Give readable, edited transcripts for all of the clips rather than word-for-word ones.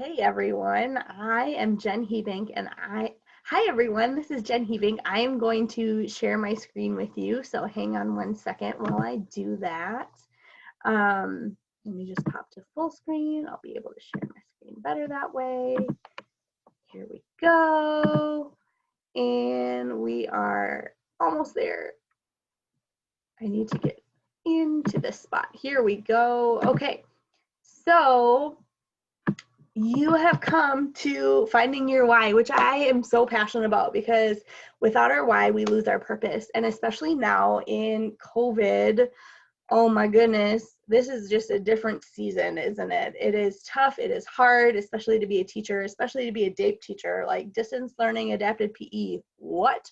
Hey everyone, I am Jen Heebink hi everyone, this is Jen Heebink. I am going to share my screen with you, so hang on one second while I do that. Let me just pop to full screen. I'll be able to share my screen better that way. Here we go. And we are almost there. I need to get into this spot. Here we go. Okay, so you have come to finding your why, which I am so passionate about, because without our why, we lose our purpose. And especially now in COVID, oh my goodness, this is just a different season, isn't it? It is tough, it is hard, especially to be a teacher, especially to be a DAPE teacher, like distance learning, adapted PE, what?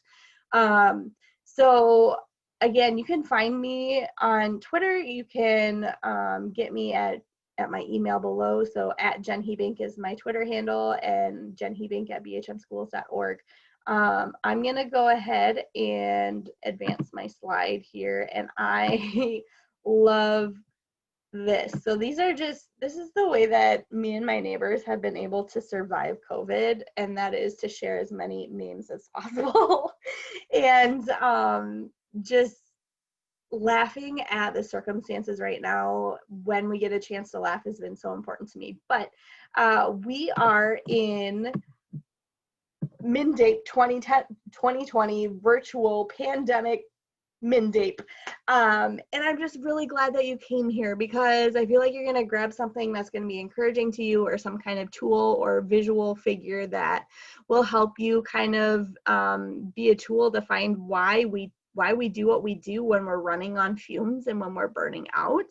So again, you can find me on Twitter. You can get me at my email below. So at Jen Heebink is my Twitter handle, and jenheebink@bhmschools.org. I'm gonna go ahead and advance my slide here, and I love this. So this is the way that me and my neighbors have been able to survive COVID, and that is to share as many memes as possible. And just laughing at the circumstances right now when we get a chance to laugh has been so important to me. But we are in MinDape 2020 virtual pandemic MinDape. And I'm just really glad that you came here, because I feel like you're going to grab something that's going to be encouraging to you, or some kind of tool or visual figure that will help you kind of be a tool to find why we do what we do when we're running on fumes and when we're burning out.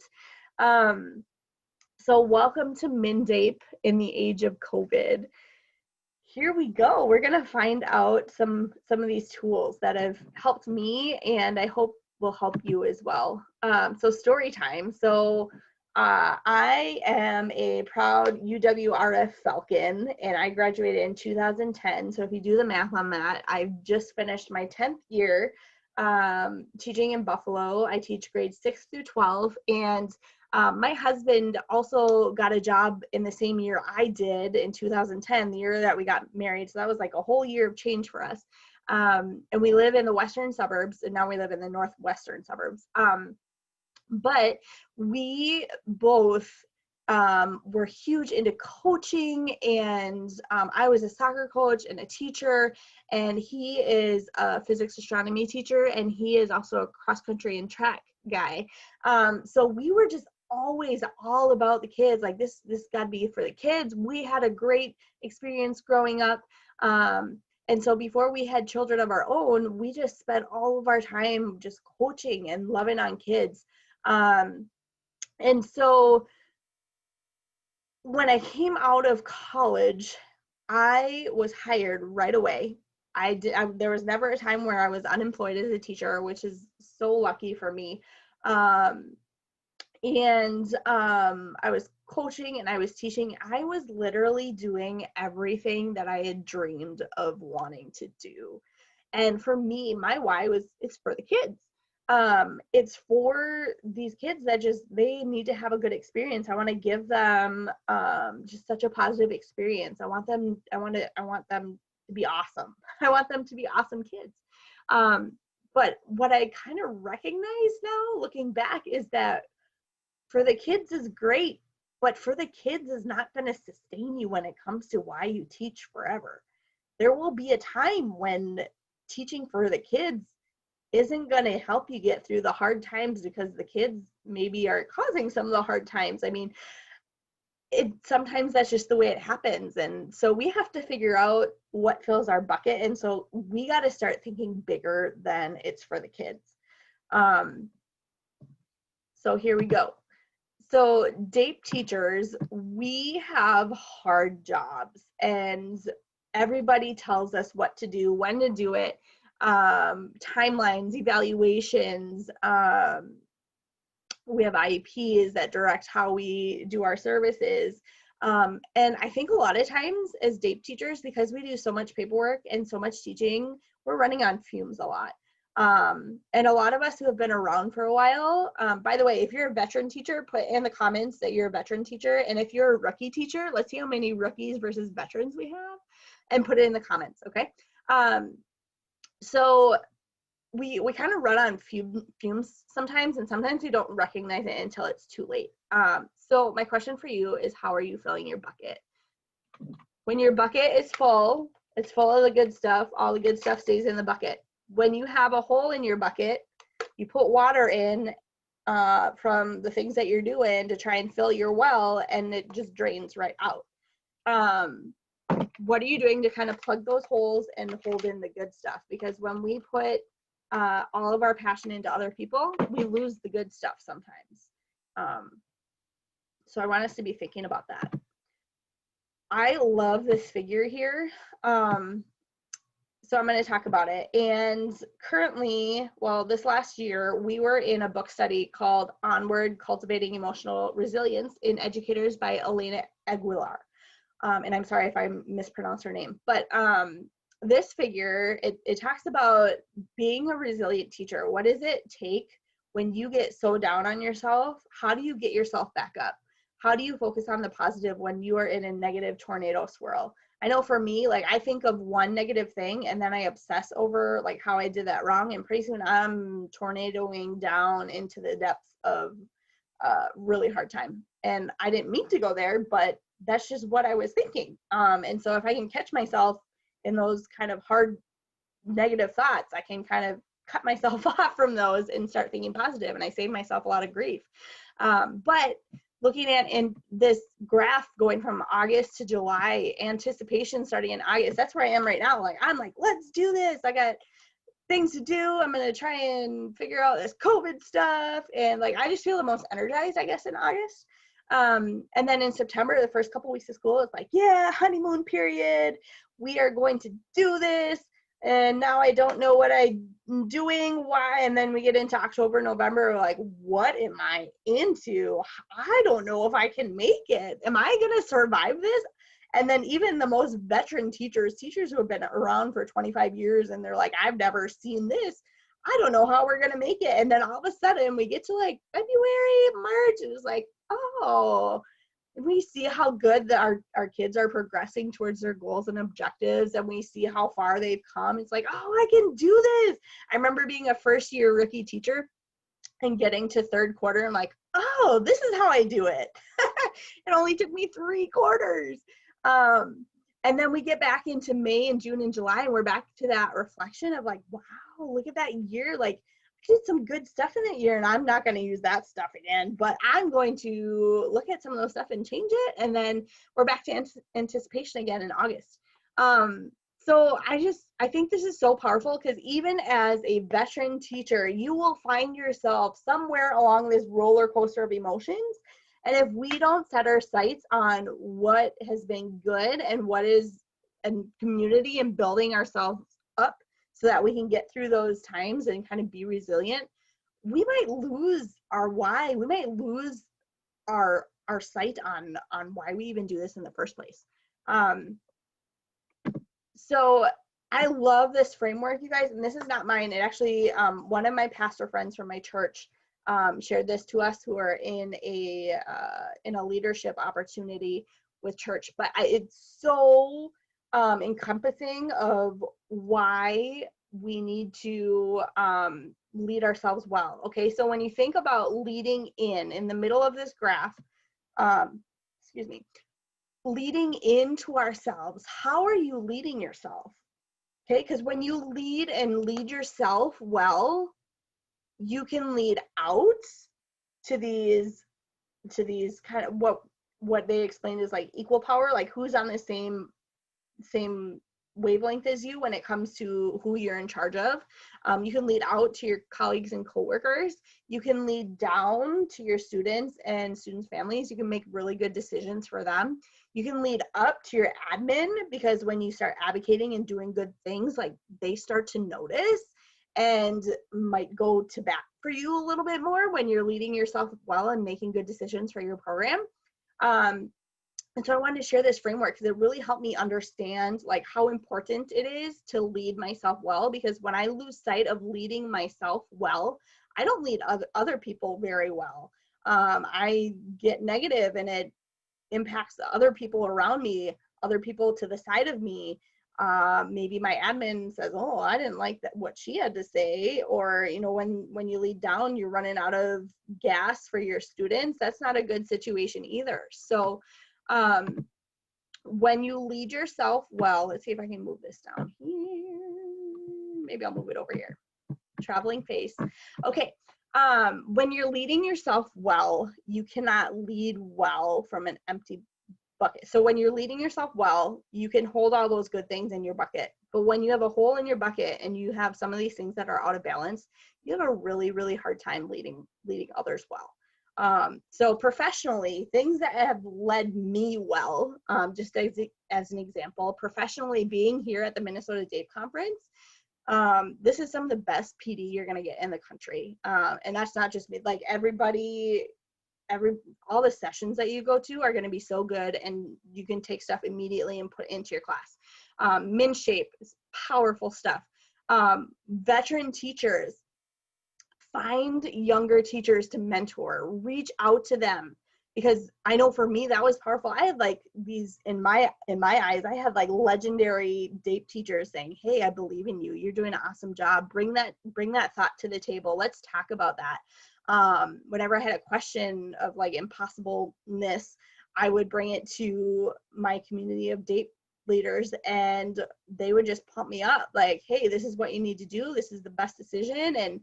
So welcome to MinDape in the age of COVID. Here we go. We're going to find out some of these tools that have helped me, and I hope will help you as well. So story time. So I am a proud UWRF Falcon, and I graduated in 2010. So if you do the math on that, I've just finished my 10th year teaching in Buffalo. I teach grades 6 through 12, and my husband also got a job in the same year I did, in 2010, the year that we got married. So that was like a whole year of change for us. And we live in the western suburbs, and now we live in the northwestern suburbs. But we both were huge into coaching, and I was a soccer coach and a teacher, and he is a physics astronomy teacher, and he is also a cross country and track guy. So we were just always all about the kids, like this gotta be for the kids. We had a great experience growing up, and so before we had children of our own, we just spent all of our time just coaching and loving on kids. And so when I came out of college, I was hired right away. There was never a time where I was unemployed as a teacher, which is so lucky for me. I was coaching and I was teaching. I was literally doing everything that I had dreamed of wanting to do. And for me, my why was, it's for the kids. It's for these kids that they need to have a good experience. I want to give them just such a positive experience. I want them to be awesome. I want them to be awesome kids. But what I kind of recognize now, looking back, is that for the kids is great, but for the kids is not going to sustain you when it comes to why you teach forever. There will be a time when teaching for the kids isn't going to help you get through the hard times, because the kids maybe are causing some of the hard times. I mean, sometimes that's just the way it happens. And so we have to figure out what fills our bucket. And so we got to start thinking bigger than it's for the kids. So here we go. So DAPE teachers, we have hard jobs, and everybody tells us what to do, when to do it, timelines, evaluations. We have IEPs that direct how we do our services. And I think a lot of times as DAPE teachers, because we do so much paperwork and so much teaching, we're running on fumes a lot. And a lot of us who have been around for a while, by the way, if you're a veteran teacher, put in the comments that you're a veteran teacher. And if you're a rookie teacher, let's see how many rookies versus veterans we have and put it in the comments, okay? So we kind of run on fumes sometimes, and sometimes we don't recognize it until it's too late. So my question for you is, how are you filling your bucket? When your bucket is full, it's full of the good stuff, all the good stuff stays in the bucket. When you have a hole in your bucket, you put water in from the things that you're doing to try and fill your well, and it just drains right out. What are you doing to kind of plug those holes and hold in the good stuff? Because when we put all of our passion into other people, we lose the good stuff sometimes. So I want us to be thinking about that. I love this figure here. So I'm going to talk about it. And currently, well, this last year, we were in a book study called Onward, Cultivating Emotional Resilience in Educators by Elena Aguilar. And I'm sorry if I mispronounced her name, but this figure, it talks about being a resilient teacher. What does it take when you get so down on yourself? How do you get yourself back up? How do you focus on the positive when you are in a negative tornado swirl? I know for me, like, I think of one negative thing and then I obsess over like how I did that wrong, and pretty soon I'm tornadoing down into the depths of really hard time. And I didn't mean to go there, but that's just what I was thinking. And so if I can catch myself in those kind of hard negative thoughts, I can kind of cut myself off from those and start thinking positive, and I save myself a lot of grief. But looking at in this graph going from August to July, anticipation starting in August, that's where I am right now. Like, I'm like, let's do this. I got things to do. I'm going to try and figure out this COVID stuff. And like, I just feel the most energized, I guess, in August. And then in September, the first couple weeks of school, it's like, yeah, honeymoon period. We are going to do this. And now I don't know what I'm doing, why. And then we get into October, November, we're like, what am I into? I don't know if I can make it. Am I going to survive this? And then even the most veteran teachers who have been around for 25 years, and they're like, I've never seen this. I don't know how we're going to make it. And then all of a sudden we get to like February, March, and it's like, oh, and we see how good our kids are progressing towards their goals and objectives, and we see how far they've come. It's like, oh, I can do this. I remember being a first year rookie teacher and getting to third quarter and like, oh, this is how I do it. It only took me 3 quarters. And then we get back into May and June and July, and we're back to that reflection of like, wow, look at that year. Like, I did some good stuff in that year, and I'm not going to use that stuff again, but I'm going to look at some of those stuff and change it. And then we're back to anticipation again in August. So I think this is so powerful, because even as a veteran teacher, you will find yourself somewhere along this roller coaster of emotions. And if we don't set our sights on what has been good and what is a community and building ourselves up so that we can get through those times and kind of be resilient, we might lose our why. We might lose our sight on why we even do this in the first place. So I love this framework, you guys, and this is not mine. It actually, one of my pastor friends from my church shared this to us, who are in a leadership opportunity with church. But it's so encompassing of why we need to lead ourselves well. Okay, so when you think about leading in the middle of this graph, leading into ourselves, how are you leading yourself? Okay, because when you lead yourself well, you can lead out to these kind of what they explained is like equal power, like who's on the same wavelength as you when it comes to who you're in charge of. You can lead out to your colleagues and coworkers. You can lead down to your students and students' families. You can make really good decisions for them. You can lead up to your admin, because when you start advocating and doing good things, like, they start to notice and might go to bat for you a little bit more when you're leading yourself well and making good decisions for your program. And so I wanted to share this framework because it really helped me understand like how important it is to lead myself well, because when I lose sight of leading myself well, I don't lead other people very well. I get negative and it impacts the other people around me, other people to the side of me. Maybe my admin says, oh, I didn't like that, what she had to say. Or, you know, when you lead down, you're running out of gas for your students. That's not a good situation either. So when you lead yourself well, let's see if I can move this down here. Maybe I'll move it over here. Traveling face. Okay. When you're leading yourself well, you cannot lead well from an empty bucket. So when you're leading yourself well, you can hold all those good things in your bucket. But when you have a hole in your bucket and you have some of these things that are out of balance, you have a really, really hard time leading others well. So professionally, things that have led me well, just as an example, professionally being here at the Minnesota DAPE conference, this is some of the best PD you're going to get in the country. And that's not just me, like all the sessions that you go to are going to be so good, and you can take stuff immediately and put it into your class. Min Shape is powerful stuff. Veteran teachers, find younger teachers to mentor, reach out to them, because I know for me that was powerful. I had like these in my eyes, I had like legendary DAPE teachers saying, hey, I believe in you, you're doing an awesome job, bring that thought to the table, let's talk about that. Whenever I had a question of like impossibleness, I would bring it to my community of DAPE leaders, and they would just pump me up like, hey, this is what you need to do, this is the best decision. And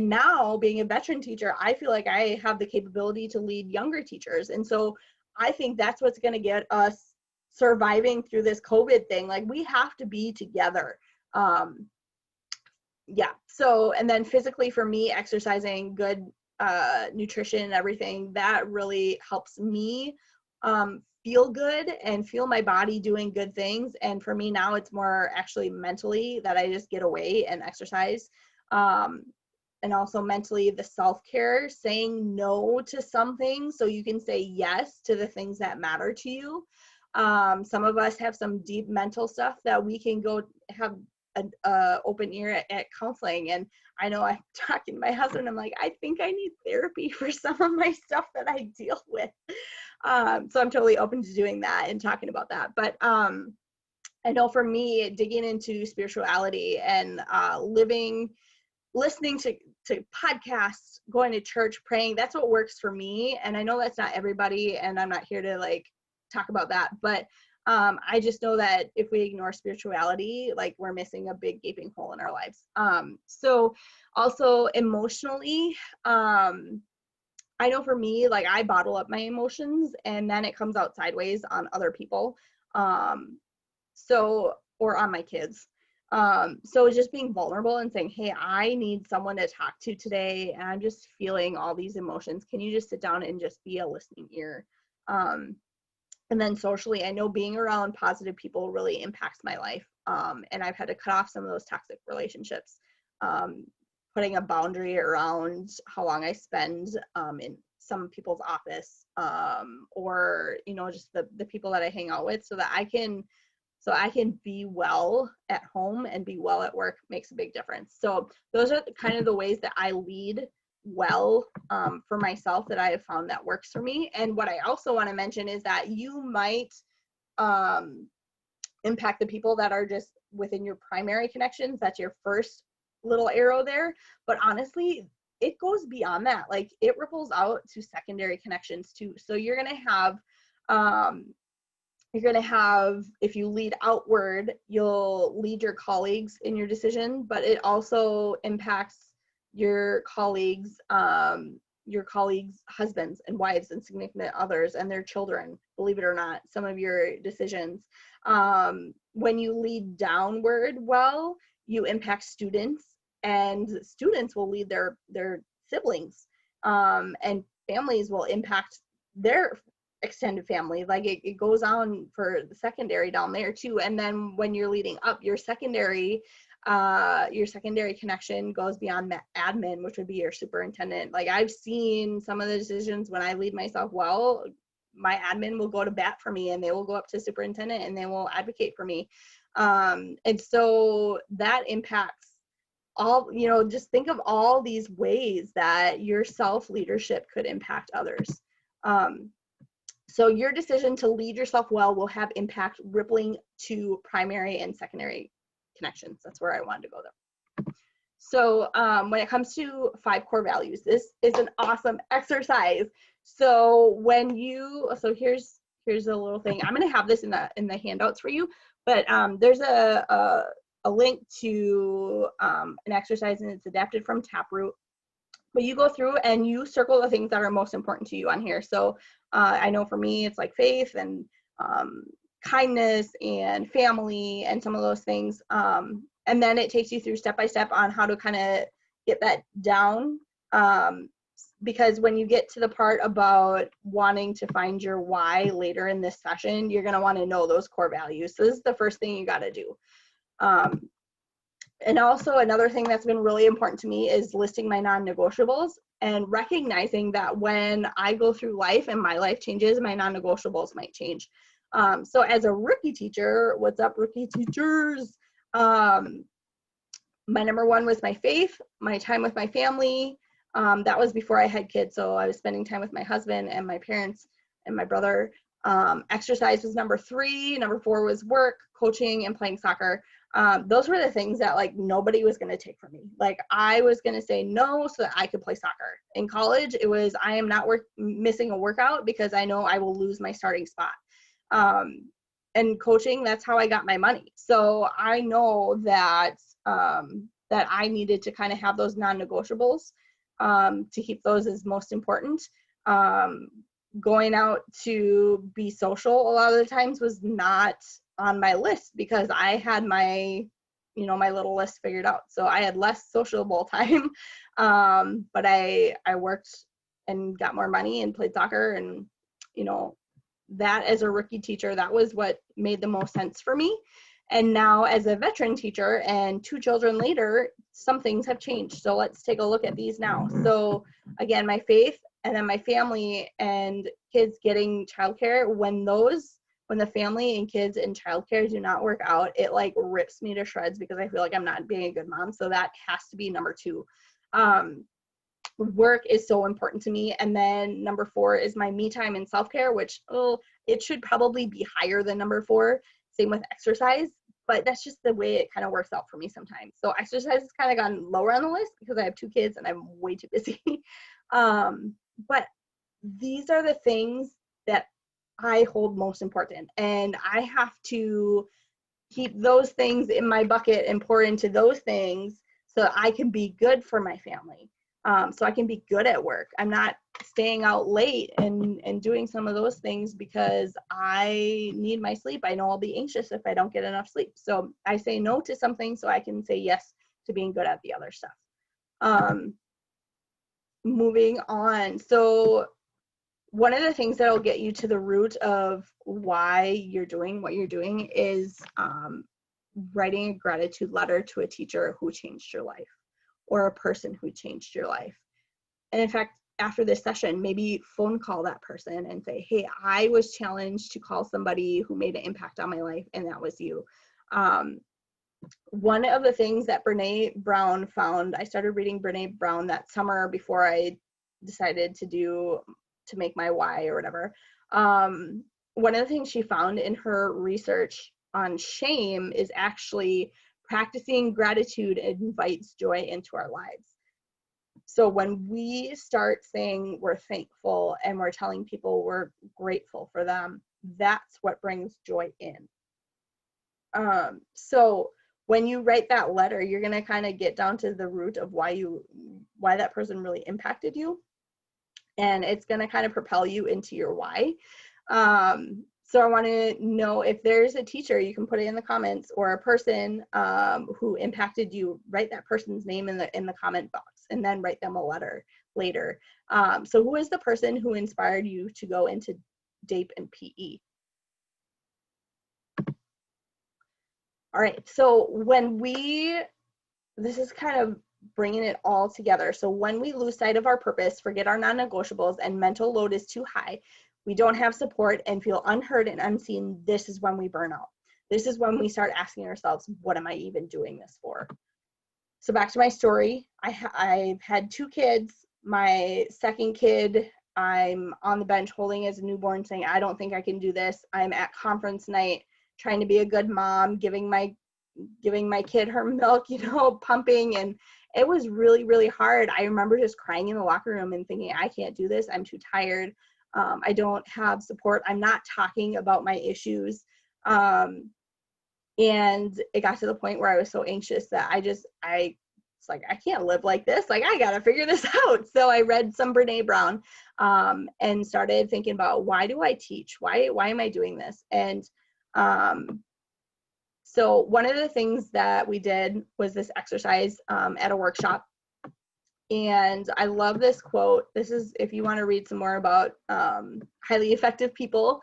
now being a veteran teacher, I feel like I have the capability to lead younger teachers. And so I think that's what's going to get us surviving through this COVID thing. Like, we have to be together. Yeah. So, and then physically for me, exercising, good nutrition and everything, that really helps me feel good and feel my body doing good things. And for me now, it's more actually mentally that I just get away and exercise. And also mentally, the self-care, saying no to some things so you can say yes to the things that matter to you. Some of us have some deep mental stuff that we can go have an open ear at counseling. And I know I'm talking to my husband, I'm like, I think I need therapy for some of my stuff that I deal with. So I'm totally open to doing that and talking about that. But I know for me, digging into spirituality and listening to podcasts, going to church, praying, that's what works for me. And I know that's not everybody, and I'm not here to like talk about that, but I just know that if we ignore spirituality, like, we're missing a big gaping hole in our lives. So also emotionally, I know for me, like, I bottle up my emotions and then it comes out sideways on other people. Or on my kids. So just being vulnerable and saying, hey, I need someone to talk to today, and I'm just feeling all these emotions. Can you just sit down and just be a listening ear? And then socially, I know being around positive people really impacts my life. And I've had to cut off some of those toxic relationships, putting a boundary around how long I spend in some people's office, or, you know, just the people that I hang out with, so I can be well at home and be well at work makes a big difference. So those are kind of the ways that I lead well for myself, that I have found that works for me. And what I also want to mention is that you might impact the people that are just within your primary connections. That's your first little arrow there. But honestly, it goes beyond that. Like, it ripples out to secondary connections too. So you're going to have, if you lead outward, you'll lead your colleagues in your decision, but it also impacts your colleagues' husbands and wives and significant others and their children, believe it or not, some of your decisions. When you lead downward well, you impact students, and students will lead their siblings, and families will impact their extended family. Like, it goes on for the secondary down there too. And then when you're leading up, your secondary connection goes beyond admin, which would be your superintendent. Like, I've seen some of the decisions when I lead myself well my admin will go to bat for me, and they will go up to superintendent and they will advocate for me. And so that impacts all, you know, just think of all these ways that your self-leadership could impact others. So your decision to lead yourself well will have impact rippling to primary and secondary connections. That's where I wanted to go though. So when it comes to 5 core values, this is an awesome exercise. So when you, so here's a little thing. I'm going to have this in the handouts for you, but there's a link to an exercise, and it's adapted from Taproot. But you go through and you circle the things that are most important to you on here. So I know for me, it's like faith and kindness and family and some of those things. And then it takes you through step by step on how to kind of get that down. Because when you get to the part about wanting to find your why later in this session, you're going to want to know those core values. So this is the first thing you got to do. And also another thing that's been really important to me is listing my non-negotiables and recognizing that when I go through life and my life changes, my non-negotiables might change. So as a rookie teacher, what's up, rookie teachers? My number 1 was my faith, my time with my family. That was before I had kids, so I was spending time with my husband and my parents and my brother. Exercise was number 3. Number 4 was work, coaching, and playing soccer. Those were the things that like nobody was going to take from me. Like I was going to say no so that I could play soccer. In college, it was I am not missing a workout because I know I will lose my starting spot. And coaching, that's how I got my money. So I know that that I needed to kind of have those non-negotiables to keep those as most important. Going out to be social a lot of the times was not on my list because I had my, you know, my little list figured out. So I had less sociable time, but I worked and got more money and played soccer. And, you know, that as a rookie teacher, that was what made the most sense for me. And now as a veteran teacher and 2 children later, some things have changed. So let's take a look at these now. So again, my faith and then my family and kids getting childcare, when the family and kids and childcare do not work out, it like rips me to shreds because I feel like I'm not being a good mom. So that has to be number 2. Work is so important to me. And then number 4 is my me time and self-care, which it should probably be higher than number 4. Same with exercise, but that's just the way it kind of works out for me sometimes. So exercise has kind of gone lower on the list because I have 2 kids and I'm way too busy. But these are the things that I hold most important, and I have to keep those things in my bucket and pour into those things so I can be good for my family. So I can be good at work. I'm not staying out late and doing some of those things because I need my sleep. I know I'll be anxious if I don't get enough sleep. So I say no to something so I can say yes to being good at the other stuff. Moving on. So one of the things that will get you to the root of why you're doing what you're doing is writing a gratitude letter to a teacher who changed your life or a person who changed your life. And in fact, after this session, maybe phone call that person and say, hey, I was challenged to call somebody who made an impact on my life, and that was you. One of the things that Brene Brown found, I started reading Brene Brown that summer before I decided to make my why or whatever. One of the things she found in her research on shame is actually practicing gratitude invites joy into our lives. So when we start saying we're thankful and we're telling people we're grateful for them, that's what brings joy in. So when you write that letter, you're going to kind of get down to the root of why that person really impacted you. And it's going to kind of propel you into your why. So I want to know if there's a teacher, you can put it in the comments, or a person who impacted you. Write that person's name in the comment box and then write them a letter later. So who is the person who inspired you to go into DAPE and PE? All right, so this is kind of bringing it all together. So when we lose sight of our purpose, forget our non-negotiables, and mental load is too high, we don't have support and feel unheard and unseen, this is when we burn out. This is when we start asking ourselves, what am I even doing this for? So back to my story, I've had 2 kids. My second kid, I'm on the bench holding as a newborn saying, I don't think I can do this. I'm at conference night trying to be a good mom, giving my kid her milk, pumping. And it was really, really hard. I remember just crying in the locker room and thinking, I can't do this. I'm too tired. I don't have support. I'm not talking about my issues. And it got to the point where I was so anxious that it's like, I can't live like this. Like, I got to figure this out. So I read some Brene Brown, and started thinking about, why do I teach? Why am I doing this? And, so one of the things that we did was this exercise, at a workshop. And I love this quote. This is, if you want to read some more about, highly effective people,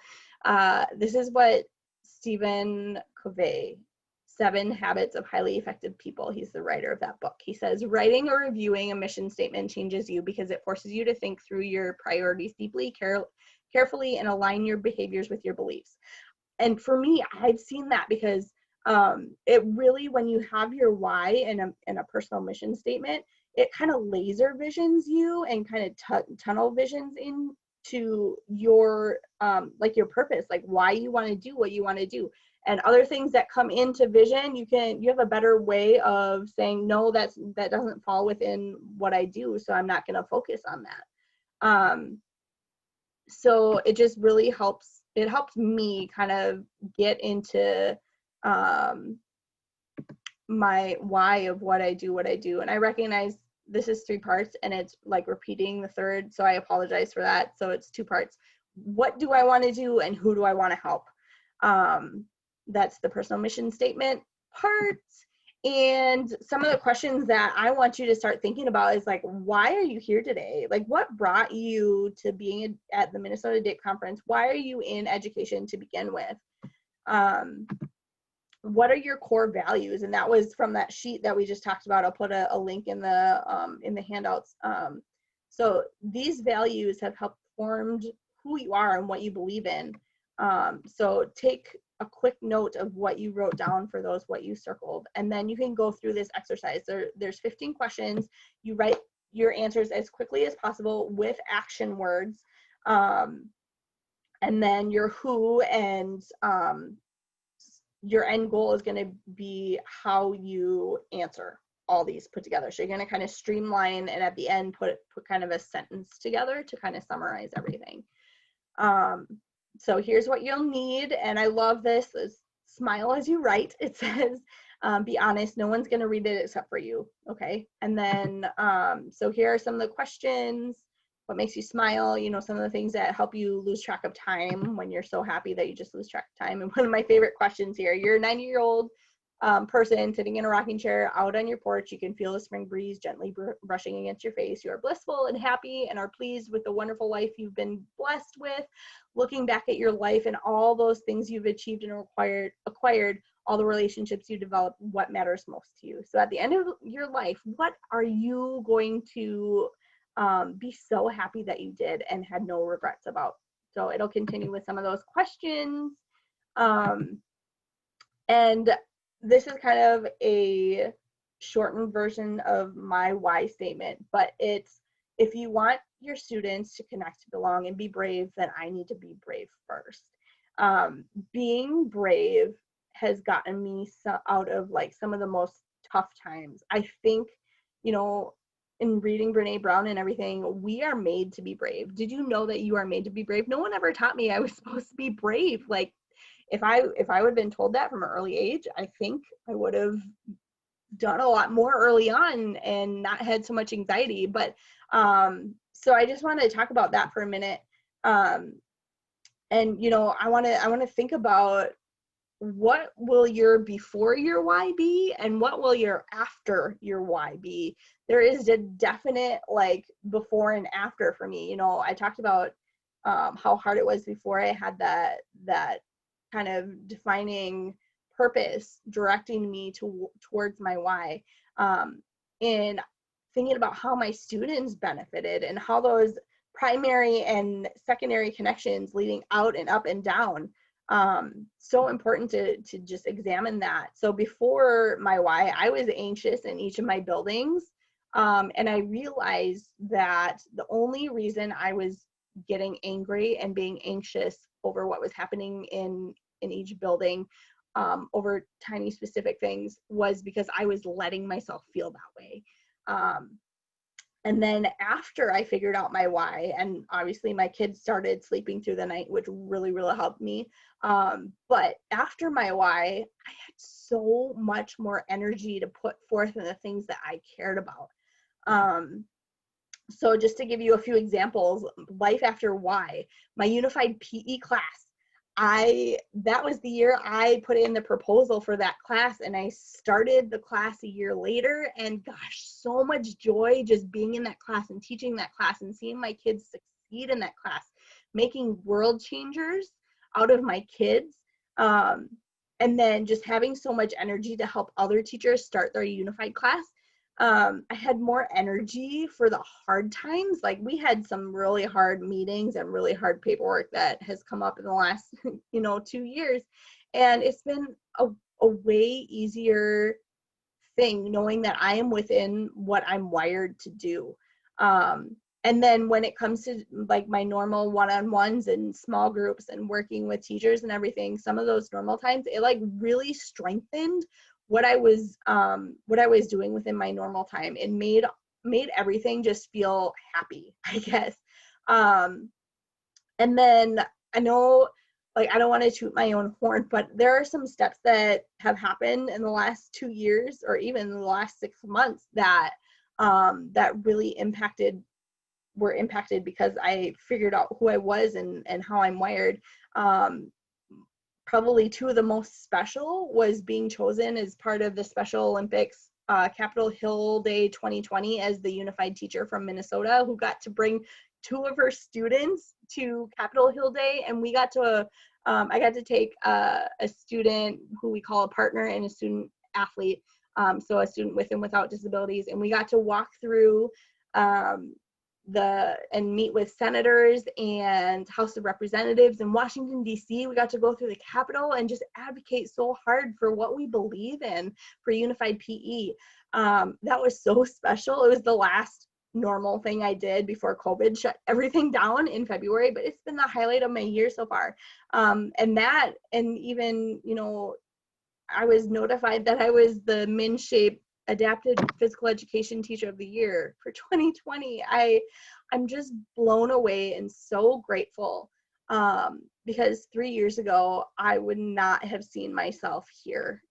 this is what Stephen Covey, 7 Habits of Highly Effective People. He's the writer of that book. He says, writing or reviewing a mission statement changes you because it forces you to think through your priorities deeply, carefully, and align your behaviors with your beliefs. And for me, I've seen that because it really, when you have your why in a personal mission statement, it kind of laser visions you and kind of tunnel visions into your like your purpose, like why you want to do what you want to do. And other things that come into vision, you have a better way of saying, no, that doesn't fall within what I do, so I'm not going to focus on that. So it just really helps. It helps me kind of get into my why of what I do. And I recognize this is 3 parts, and it's like repeating the third, so I apologize for that. So it's 2 parts. What do I want to do, and who do I want to help? That's the personal mission statement part. And some of the questions that I want you to start thinking about is like, why are you here today? Like, what brought you to being at the Minnesota DAPE conference? Why are you in education to begin with? What are your core values? And that was from that sheet that we just talked about. I'll put a link in the handouts. So these values have helped formed who you are and what you believe in. So take a quick note of what you wrote down for those, what you circled, and then you can go through this exercise. There's 15 questions. You write your answers as quickly as possible with action words. And then your who and your end goal is going to be how you answer all these put together. So you're going to kind of streamline, and at the end put kind of a sentence together to kind of summarize everything. So here's what you'll need, and I love this, is smile as you write. It says, be honest, no one's going to read it except for you, okay? And then, so here are some of the questions. What makes you smile? Some of the things that help you lose track of time when you're so happy that you just lose track of time. And one of my favorite questions here, you're a 90-year-old person sitting in a rocking chair out on your porch. You can feel the spring breeze gently brushing against your face. You are blissful and happy and are pleased with the wonderful life you've been blessed with. Looking back at your life and all those things you've achieved and acquired, all the relationships you developed, what matters most to you? So at the end of your life, what are you going to be so happy that you did and had no regrets about? So it'll continue with some of those questions. And this is kind of a shortened version of my why statement, but it's, if you want your students to connect, belong, and be brave, then I need to be brave first. Being brave has gotten me out of like some of the most tough times. I think, in reading Brene Brown and everything, we are made to be brave. Did you know that you are made to be brave? No one ever taught me I was supposed to be brave. Like, if I would have been told that from an early age, I think I would have done a lot more early on and not had so much anxiety. But so I just wanted to talk about that for a minute. And I want to think about, what will your before your why be, and what will your after your why be? There is a definite like before and after for me. I talked about how hard it was before I had that kind of defining purpose directing me towards my why, and thinking about how my students benefited and how those primary and secondary connections leading out and up and down. So important to just examine that. So before my why, I was anxious in each of my buildings. And I realized that the only reason I was getting angry and being anxious over what was happening in each building, over tiny specific things, was because I was letting myself feel that way. And then after I figured out my why, and obviously my kids started sleeping through the night, which really, really helped me. But after my why, I had so much more energy to put forth in the things that I cared about. So just to give you a few examples, life after why, my unified PE class, that was the year I put in the proposal for that class, and I started the class a year later, and gosh, so much joy just being in that class and teaching that class and seeing my kids succeed in that class, making world changers out of my kids. And then just having so much energy to help other teachers start their unified class. I had more energy for the hard times. Like, we had some really hard meetings and really hard paperwork that has come up in the last, 2 years. And it's been a way easier thing knowing that I am within what I'm wired to do. And then when it comes to like my normal one-on-ones and small groups and working with teachers and everything, some of those normal times, it like really strengthened what I was doing within my normal time. It made everything just feel happy, I guess. And then I know, like, I don't want to toot my own horn, but there are some steps that have happened in the last 2 years or even the last 6 months that that really were impacted because I figured out who I was and how I'm wired. Probably 2 of the most special was being chosen as part of the Special Olympics Capitol Hill Day 2020 as the unified teacher from Minnesota who got to bring 2 of her students to Capitol Hill Day. And we got to, I got to take a student who we call a partner and a student athlete, so a student with and without disabilities. And we got to walk through and meet with senators and House of Representatives in Washington, D.C. We got to go through the Capitol and just advocate so hard for what we believe in for unified PE. That was so special. It was the last normal thing I did before COVID shut everything down in February, but it's been the highlight of my year so far. And even, I was notified that I was the MinShape Adapted Physical Education Teacher of the Year for 2020. I'm just blown away and so grateful, because 3 years ago, I would not have seen myself here.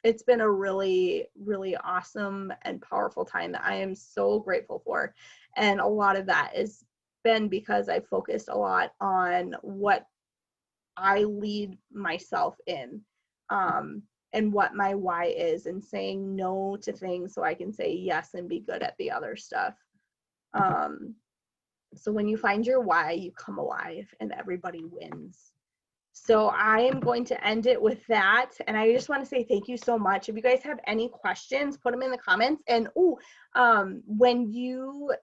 It's been a really, really awesome and powerful time that I am so grateful for. And a lot of that has been because I focused a lot on what I lead myself in. And what my why is, and saying no to things so I can say yes and be good at the other stuff. So when you find your why, you come alive and everybody wins. So I am going to end it with that. And I just want to say thank you so much. If you guys have any questions, put them in the comments. And I want you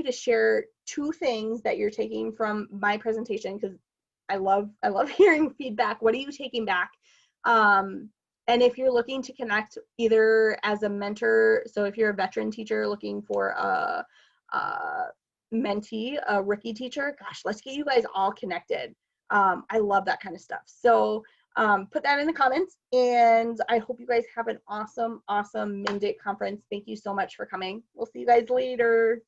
to share 2 things that you're taking from my presentation, because I love hearing feedback. What are you taking back? And if you're looking to connect either as a mentor, so if you're a veteran teacher looking for a mentee, a rookie teacher, gosh, let's get you guys all connected. I love that kind of stuff. So put that in the comments, and I hope you guys have an awesome MinDAPE conference. Thank you so much for coming. We'll see you guys later.